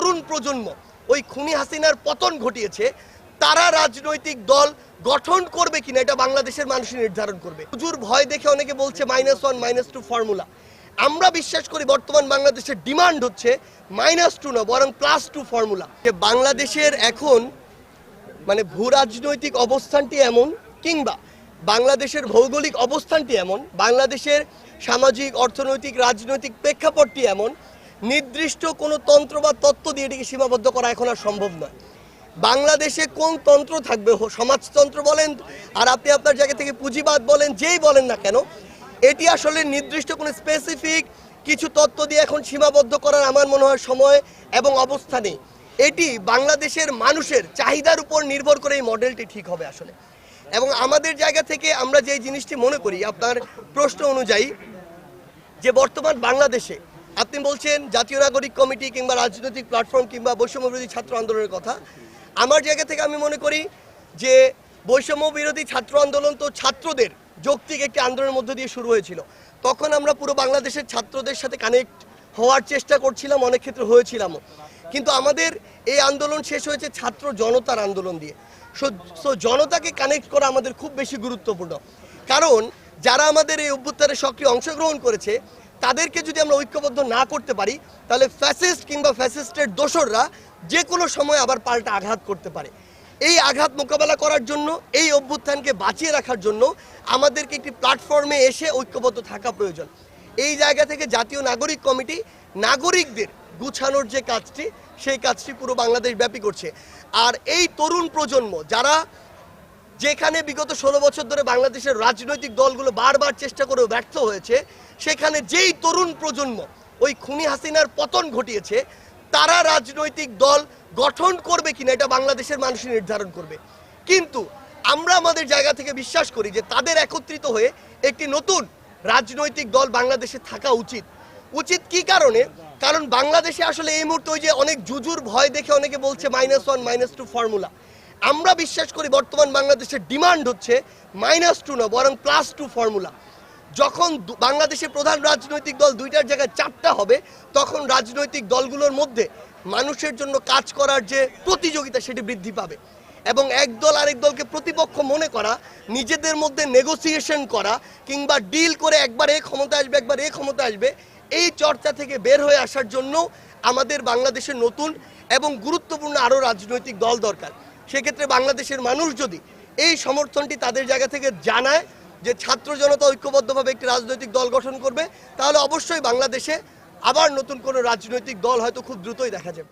তরুণ প্রজন্ম ওই খুনি হাসিনার পতন ঘটিয়েছে, তারা রাজনৈতিক দল গঠন করবে কিনা এটা বাংলাদেশের মানুষই নির্ধারণ করবে। হুজুর ভয় দেখে অনেকে বলছে -1 -2 ফর্মুলা। আমরা বিশ্বাস করি বর্তমান বাংলাদেশের ডিমান্ড হচ্ছে -2 না, বরং +2 ফর্মুলা। যে বাংলাদেশের এখন মানে ভূ রাজনৈতিক অবস্থানটি এমন, কিংবা বাংলাদেশের ভৌগোলিক অবস্থানটি এমন, বাংলাদেশের সামাজিক অর্থনৈতিক রাজনৈতিক প্রেক্ষাপটটি এমন, নির্দিষ্ট কোনো তন্ত্র বা তত্ত্ব দিয়ে এটিকে সীমাবদ্ধ করা এখন আর সম্ভব নয়। বাংলাদেশে কোন তন্ত্র থাকবে, সমাজতন্ত্র বলেন আর আপনি আপনার জায়গা থেকে পুঁজিবাদ বলেন, যেই বলেন না কেন, এটি আসলে নির্দিষ্ট কোনো স্পেসিফিক কিছু তত্ত্ব দিয়ে এখন সীমাবদ্ধ করার আমার মনে হয় সময় এবং অবস্থা নেই। এটি বাংলাদেশের মানুষের চাহিদার উপর নির্ভর করে এই মডেলটি ঠিক হবে আসলে। এবং আমাদের জায়গা থেকে আমরা যে জিনিসটি মনে করি, আপনার প্রশ্ন অনুযায়ী, যে বর্তমান বাংলাদেশে আপনি বলছেন জাতীয় নাগরিক কমিটি কিংবা রাজনৈতিক প্ল্যাটফর্ম কিংবা বৈষম্য বিরোধী ছাত্র আন্দোলনের কথা, আমার জায়গা থেকে আমি মনে করি যে বৈষম্য বিরোধী ছাত্র আন্দোলন তো ছাত্রদের যৌক্তিক একটি আন্দোলনের মধ্য দিয়ে শুরু হয়েছিল। তখন আমরা পুরো বাংলাদেশের ছাত্রদের সাথে কানেক্ট হওয়ার চেষ্টা করছিলাম, অনেক ক্ষেত্রে হয়েছিলামও। কিন্তু আমাদের এই আন্দোলন শেষ হয়েছে ছাত্র জনতার আন্দোলন দিয়ে। সো জনতাকে কানেক্ট করা আমাদের খুব বেশি গুরুত্বপূর্ণ, কারণ যারা আমাদের এই অভ্যুত্থানে সক্রিয় অংশগ্রহণ করেছে তাদেরকে যদি আমরা ঐক্যবদ্ধ না করতে পারি, তাহলে ফ্যাসিস্ট কিংবা ফ্যাসিস্টের দোসররা যে কোনো সময় আবার পাল্টা আঘাত করতে পারে। এই আঘাত মোকাবেলা করার জন্য, এই অভ্যুত্থানকে বাঁচিয়ে রাখার জন্য আমাদেরকে একটি প্ল্যাটফর্মে এসে ঐক্যবদ্ধ থাকা প্রয়োজন। এই জায়গা থেকে জাতীয় নাগরিক কমিটি নাগরিকদের গুছানোর যে কাজটি, সেই কাজটি পুরো বাংলাদেশ ব্যাপী করছে। আর এই তরুণ প্রজন্ম যারা, যেখানে বিগত 16 বছর ধরে বাংলাদেশের রাজনৈতিক দলগুলো বারবার চেষ্টা করেও ব্যর্থ হয়েছে, সেখানে যেই তরুণ প্রজন্ম ওই খুনি হাসিনার পতন ঘটিয়েছে, তারা রাজনৈতিক দল গঠন করবে কিনা এটা বাংলাদেশের মানুষই নির্ধারণ করবে। কিন্তু আমরা আমাদের জায়গা থেকে বিশ্বাস করি যে তাদের একত্রিত হয়ে একটি নতুন রাজনৈতিক দল বাংলাদেশে থাকা উচিত। কি কারণে? কারণ বাংলাদেশে আসলে এই মুহূর্তে ওই যে অনেক জুজুর ভয় দেখে অনেকে বলছে -1 -2 ফর্মুলা। আমরা বিশ্বাস করি বর্তমান বাংলাদেশের ডিমান্ড হচ্ছে -2 না, বরং +2 ফর্মুলা। যখন বাংলাদেশের প্রধান রাজনৈতিক দল দুইটার জায়গায় 4টা হবে, তখন রাজনৈতিক দলগুলোর মধ্যে মানুষের জন্য কাজ করার যে প্রতিযোগিতা সেটি বৃদ্ধি পাবে। এবং এক দল আরেক দলকে প্রতিপক্ষ মনে করা, নিজেদের মধ্যে নেগোসিয়েশন করা কিংবা ডিল করে একবার এ ক্ষমতা আসবে একবার এ ক্ষমতা আসবে, এই চর্চা থেকে বের হয়ে আসার জন্য আমাদের বাংলাদেশের নতুন এবং গুরুত্বপূর্ণ আরও রাজনৈতিক দল দরকার। সেক্ষেত্রে বাংলাদেশের মানুষ যদি এই সমর্থনটি তাদের জায়গা থেকে জানায় যে ছাত্র জনতা ঐক্যবদ্ধভাবে একটি রাজনৈতিক দল গঠন করবে, তাহলে অবশ্যই বাংলাদেশে আবার নতুন কোনো রাজনৈতিক দল হয়তো খুব দ্রুতই দেখা যাবে।